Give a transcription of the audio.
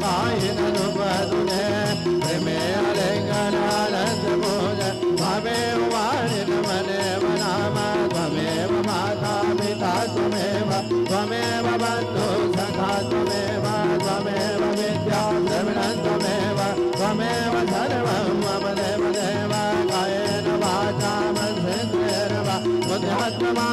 कायिन रूप तुझे प्रेमे आलिंगनानंद पूज त्वमेव वाणिन मनेव नाम त्वमेव माता पिता त्वमेव त्वमेव बन्धु सखा त्वमेव त्वमेव विद्या द्रविणं त्वमेव त्वमेव सर्वं मम देव देव कायेन वाचा मनसेन्द्रियेण वा बुद्ध्यात्मा